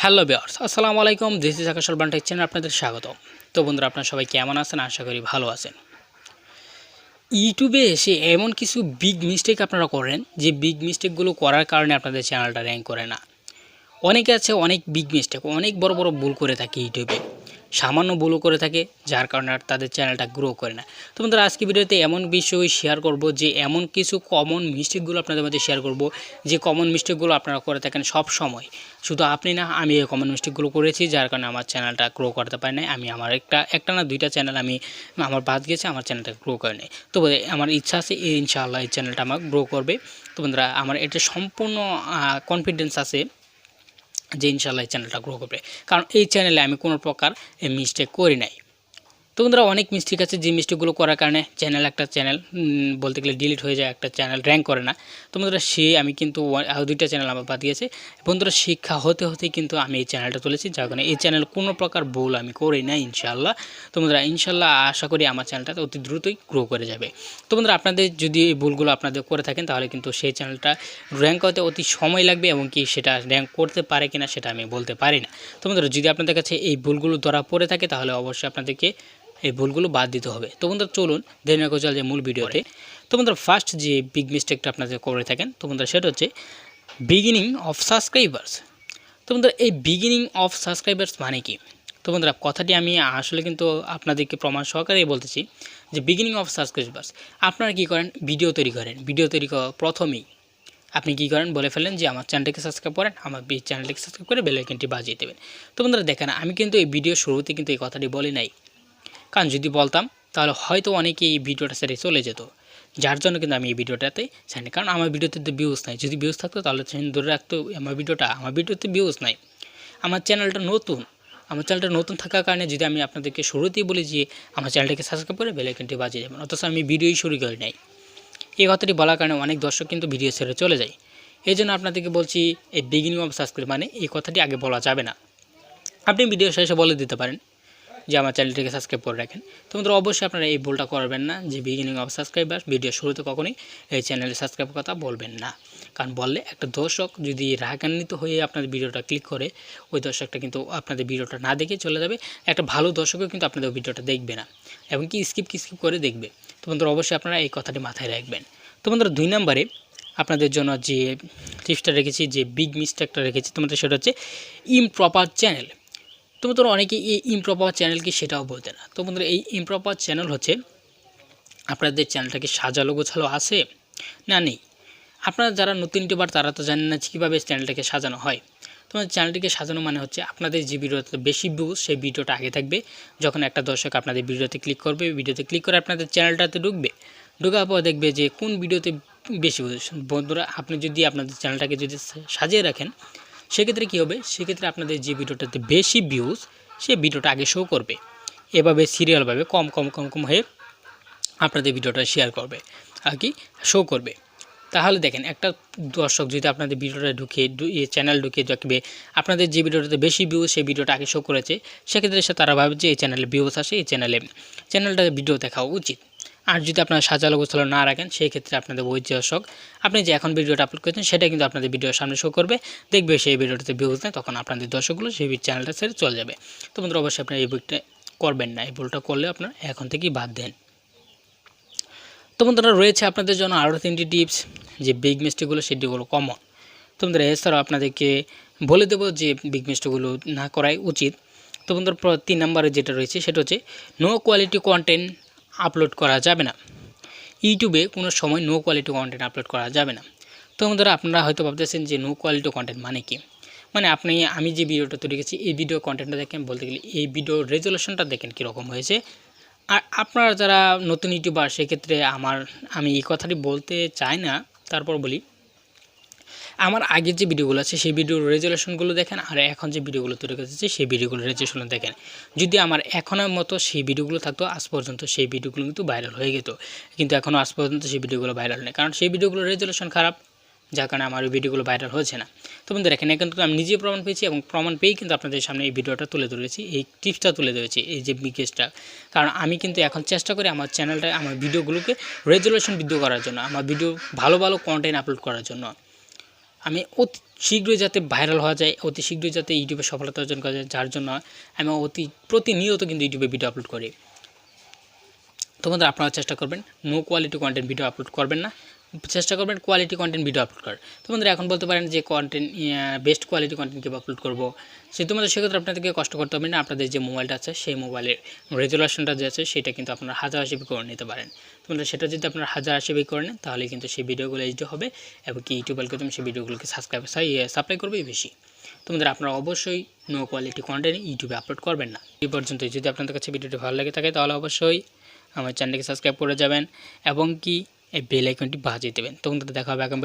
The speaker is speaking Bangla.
হ্যালো ভিউয়ার্স, আসসালামু আলাইকুম। দিস ইজ আকাশ চ্যানেল, আপনাদের স্বাগত। তো বন্ধুরা, আপনারা সবাই কেমন আছেন? আশা করি ভালো আছেন। ইউটিউবে এসে এমন কিছু বিগ মিস্টেক আপনারা করেন, যে বিগ মিস্টেকগুলো করার কারণে আপনাদের চ্যানেলটা র্যাঙ্ক করে না। অনেকে আছে অনেক বিগ মিস্টেক, অনেক বড় বড় ভুল করে থাকে ইউটিউবে, সামান্য ভুলও করে থাকে, যার কারণে আর তাদের চ্যানেলটা গ্রো করে না। তো বন্ধুরা, আজকে ভিডিওতে এমন বিষয় শেয়ার করব, যে এমন কিছু কমন মিস্টেকগুলো আপনাদের মধ্যে শেয়ার করব, যে কমন মিস্টেকগুলো আপনারা করে থাকেন সব সময়। শুধু আপনি না, আমি এই কমন মিস্টেকগুলো করেছি, যার কারণে আমার চ্যানেলটা গ্রো করতে পারি নাই। আমি আমার একটা না দুইটা চ্যানেল আমার বাদ গেছে, আমার চ্যানেলটা গ্রো করে নেই। তো আমার ইচ্ছা আছে ইনশাআল্লাহ এই চ্যানেলটা আমার গ্রো করবে। তো বন্ধুরা, আমার এটা সম্পূর্ণ কনফিডেন্স আছে যে ইনশাআল্লাহ এই চ্যানেলটা গ্রো করবে, কারণ এই চ্যানেলে আমি কোনো প্রকার মিস্টেক করি নাই। তো বন্ধুরা, অনেক মিস্টেক আছে, যে মিস্টেকগুলো করার কারণে একটা চ্যানেল বলতে গেলে ডিলিট হয়ে যায়, একটা চ্যানেল র্যাঙ্ক করে না। তো বন্ধুরা, আমি কিন্তু দুইটা চ্যানেল আমার বাদ দিয়েছে। বন্ধুরা, শিক্ষা হতে হতেই কিন্তু আমি এই চ্যানেলটা তুলেছি, যার কারণে এই চ্যানেল কোনো প্রকার ভুল আমি করি না ইনশাআল্লাহ। তো বন্ধুরা, ইনশাআল্লাহ আশা করি আমার চ্যানেলটা অতি দ্রুতই গ্রো করে যাবে। তো বন্ধুরা, আপনাদের যদি এই ভুলগুলো আপনাদের করে থাকেন, তাহলে কিন্তু সেই চ্যানেলটা র্যাঙ্ক হতে অতি সময় লাগবে, এবং কি সেটা র্যাঙ্ক করতে পারে কিনা সেটা আমি বলতে পারি না। তো বন্ধুরা, যদি আপনাদের কাছে এই ভুলগুলো ধরা পড়ে থাকে, তাহলে অবশ্যই আপনাদেরকে এই ভুলগুলো বাদ দিতে হবে। তো বন্ধুরা, চলুন দেরি না করে চলে যাই মূল ভিডিওতে। তো বন্ধুরা, ফার্স্ট যে বিগ মিস্টেকটা আপনাদের করে থাকেন, তো বন্ধুরা সেটা হচ্ছে বিগিনিং অফ সাবস্ক্রাইবার্স। তো বন্ধুরা, এই বিগিনিং অফ সাবস্ক্রাইবার্স মানে কি? তো বন্ধুরা, কথাটি আমি আসলে কিন্তু আপনাদেরকে প্রমাণ সহকারেই বলতেছি, যে বিগিনিং অফ সাবস্ক্রাইবার্স। আপনারা কী করেন? ভিডিও তৈরি করেন। ভিডিও তৈরি করার প্রথমেই আপনি কী করেন? বলে ফেলেন যে আমার চ্যানেলটাকে সাবস্ক্রাইব করেন, আমার চ্যানেলটাকে সাবস্ক্রাইব করে বেল আইকনটি বাজিয়ে দেবেন। তো বন্ধুরা, দেখেন, আমি কিন্তু এই ভিডিও শুরুতে কিন্তু এই কথাটি বলি নাই, কারণ যদি বলতাম তাহলে হয়তো অনেকেই এই ভিডিওটা ছেড়ে চলে যেত, যার জন্য কিন্তু আমি এই ভিডিওটাতে ছাড়ি। কারণ আমার ভিডিওতে তো ভিউজ নাই। যদি ভিউজ থাকতো তাহলে ধরে রাখতো আমার ভিডিওতে ভিউজ নাই। আমার চ্যানেলটা নতুন থাকার কারণে যদি আমি আপনাদেরকে শুরুতেই বলি যে আমার চ্যানেলটাকে সাবস্ক্রাইব করে বেল আইকনটি বাজিয়ে দেবেন, অথচ আমি ভিডিওই শুরু করি নাই, এই কথাটি বলার কারণে অনেক দর্শক কিন্তু ভিডিও ছেড়ে চলে যায়। এই জন্য আপনাদেরকে বলছি, এই বিগিনিং অফ সাবস্ক্রাইব মানে এই কথাটি আগে বলা যাবে না। আপনি ভিডিও শেষে বলে দিতে পারেন যে আমার চ্যানেলটিকে সাবস্ক্রাইব করে রাখেন। তো বন্ধুরা, অবশ্যই আপনারা এই ভুলটা করবেন না, যে বিগিনিং অফ সাবস্ক্রাইবার ভিডিও শুরুতে কখনোই এই চ্যানেলে সাবস্ক্রাইবের কথা বলবেন না। কারণ বললে একটা দর্শক যদি রাগান্বিত হয়ে আপনাদের ভিডিওটা ক্লিক করে, ওই দর্শকটা কিন্তু আপনাদের ভিডিওটা না দেখে চলে যাবে। একটা ভালো দর্শকও কিন্তু আপনাদের ভিডিওটা দেখবে না, এবং কি স্কিপ করে দেখবে। তো বন্ধুরা, অবশ্যই আপনারা এই কথাটি মাথায় রাখবেন। তো বন্ধুরা, 2 নম্বরে আপনাদের জন্য যে টিপসটা রেখেছি, যে বিগ মিস্টেকটা রেখেছি তোমাদের, সেটা হচ্ছে ইমপ্রপার চ্যানেল। তো বন্ধুরা, অনেকে এই ইমপ্রপার চ্যানেল কি সেটাও বলতে না। তো বন্ধুরা, এই ইমপ্রপার চ্যানেল হচ্ছে আপনাদের চ্যানেলটাকে সাজালো গোছালো আছে না নেই। আপনারা যারা নতুন ইউটিউবার তারা তো জানেন না কীভাবে চ্যানেলটাকে সাজানো হয়। তোমাদের চ্যানেলটিকে সাজানো মানে হচ্ছে আপনাদের যে ভিডিওতে বেশি ভিউজ, সেই ভিডিওটা আগে থাকবে। যখন একটা দর্শক আপনাদের ভিডিওতে ক্লিক করবে, ভিডিওতে ক্লিক করে আপনাদের চ্যানেলটাতে ঢোকার পর দেখবে যে কোন ভিডিওতে বেশি ভিউজ। বন্ধুরা, আপনি যদি আপনাদের চ্যানেলটাকে যদি সাজিয়ে রাখেন, সেক্ষেত্রে কী হবে? সেক্ষেত্রে আপনাদের যে ভিডিওটাতে বেশি ভিউজ, সেই ভিডিওটা আগে শো করবে। এভাবে সিরিয়ালভাবে কম হয়ে আপনাদের ভিডিওটা শেয়ার করবে আর কি শো করবে। তাহলে দেখেন, একটা দর্শক যদি আপনাদের ভিডিওটা চ্যানেল ঢুকিয়ে দেখবে আপনাদের যে ভিডিওটাতে বেশি ভিউজ, সেই ভিডিওটা আগে শো করেছে, সেক্ষেত্রে তারা ভাবে যে এই চ্যানেলে ভিউজ আসে, এই চ্যানেলটা ভিডিও দেখা উচিত। আর যদি আপনারা সাজালো গোছালো না রাখেন, সেই ক্ষেত্রে আপনাদের ওই দর্শক আপনি যে এখন ভিডিওটা আপলোড করেছেন, সেটা কিন্তু আপনাদের ভিডিওর সামনে শো করবে, দেখবে সেই ভিডিওটাতে ভিউজ নেই, তখন আপনাদের দর্শকগুলো সেই চ্যানেলটা ছেড়ে চলে যাবে। তো বন্ধুরা, অবশ্যই আপনারা এই ভুলটা করবেন না। এই ভুলটা করলে আপনারা এখন থেকেই বাদ দেন। তো বন্ধুরা, রয়েছে আপনাদের জন্য আরও 3টি টিপস, যে বিগ মিস্টেকগুলো সেটিগুলো কমন। তো বন্ধুরা, এছাড়াও আপনাদেরকে বলে দেবো যে বিগ মিস্টেকগুলো না করাই উচিত। তো বন্ধুরা, 3 নম্বরে যেটা রয়েছে সেটা হচ্ছে নো কোয়ালিটি কন্টেন্ট আপলোড করা যাবে না। ইউটিউবে কোনো সময় নো কোয়ালিটি কন্টেন্ট আপলোড করা যাবে না। তো বন্ধুরা, আপনারা হয়তো ভাবতেছেন যে নো কোয়ালিটি কন্টেন্ট মানে কি? মানে আমি যে ভিডিওটা তৈরি করেছি, এই ভিডিও কন্টেন্টটা দেখেন, বলতে গেলে এই ভিডিও রেজুলেশনটা দেখেন কীরকম হয়েছে। আর আপনারা যারা নতুন ইউটিউবার, সেক্ষেত্রে আমি এই কথাটি বলতে চাই না, তারপর বলি, আমার আগের যে ভিডিওগুলো আছে সেই ভিডিওর রেজুলেশনগুলো দেখেন, আর এখন যে ভিডিওগুলো তৈরি করতেছে সেই ভিডিওগুলোর রেজুলেশন দেখেন। যদি আমার এখনের মতো সেই ভিডিওগুলো থাকতো, আজ পর্যন্ত সেই ভিডিওগুলো কিন্তু ভাইরাল হয়ে যেত, কিন্তু এখনও আজ পর্যন্ত সেই ভিডিওগুলো ভাইরাল নেই, কারণ সেই ভিডিওগুলোর রেজুলেশন খারাপ, যার কারণে আমার ওই ভিডিওগুলো ভাইরাল হচ্ছে না। তো বন্ধু, দেখেন, এখন কিন্তু আমি নিজে প্রমাণ পেয়েছি, এবং প্রমাণ পেয়েই কিন্তু আপনাদের সামনে এই ভিডিওটা তুলে ধরেছি, এই টিপসটা তুলে ধরেছি, এই যে বিকেসটা। কারণ আমি কিন্তু এখন চেষ্টা করি আমার চ্যানেলটা, আমার ভিডিওগুলোকে রেজুলেশন বৃদ্ধি করার জন্য, আমার ভিডিও ভালো কন্টেন্ট আপলোড করার জন্য। আমি অতি শীঘ্রই যাতে ভাইরাল হওয়া যায়, অতি শীঘ্রই যাতে ইউটিউবে সফলতা অর্জন করা যায়, যার জন্য আমি প্রতিনিয়ত কিন্তু ইউটিউবে ভিডিও আপলোড করি। তো বন্ধুরা আপনারা চেষ্টা করবেন no quality content video upload করবেন না, চেষ্টা করবেন কোয়ালিটি কন্টেন্ট ভিডিও আপলোড করার। তো বন্ধুরা এখন বলতে পারেন যে কন্টেন্ট বেস্ট কোয়ালিটি কন্টেন্ট কীভাবে আপলোড করবো, তোমাদের সেক্ষেত্রে আপনাদেরকে কষ্ট করতে হবে না। আপনাদের যে মোবাইলটা আছে সেই মোবাইলের রেজুলেশনটা যে আছে সেটা কিন্তু আপনারা 1080p করে নিতে পারেন। তোমরা সেটা যদি আপনারা 1080p করে নেন তাহলে কিন্তু সেই ভিডিওগুলো এইচডি হবে এবং কি ইউটিউব অ্যালগরিদম সেই ভিডিওগুলোকে সাপ্লাই করবে বেশি। তোমাদের আপনারা অবশ্যই নো কোয়ালিটি কন্টেন্ট ইউটিউবে আপলোড করবেন না। এই পর্যন্তই। যদি আপনাদের কাছে ভিডিওটি ভালো লাগে থাকে তাহলে অবশ্যই আমার চ্যানেলকে সাবস্ক্রাইব করে যাবেন এবং কি এই বেল আইকনটি বাজিয়ে দেবেন। তখন দেখা হবে আগামী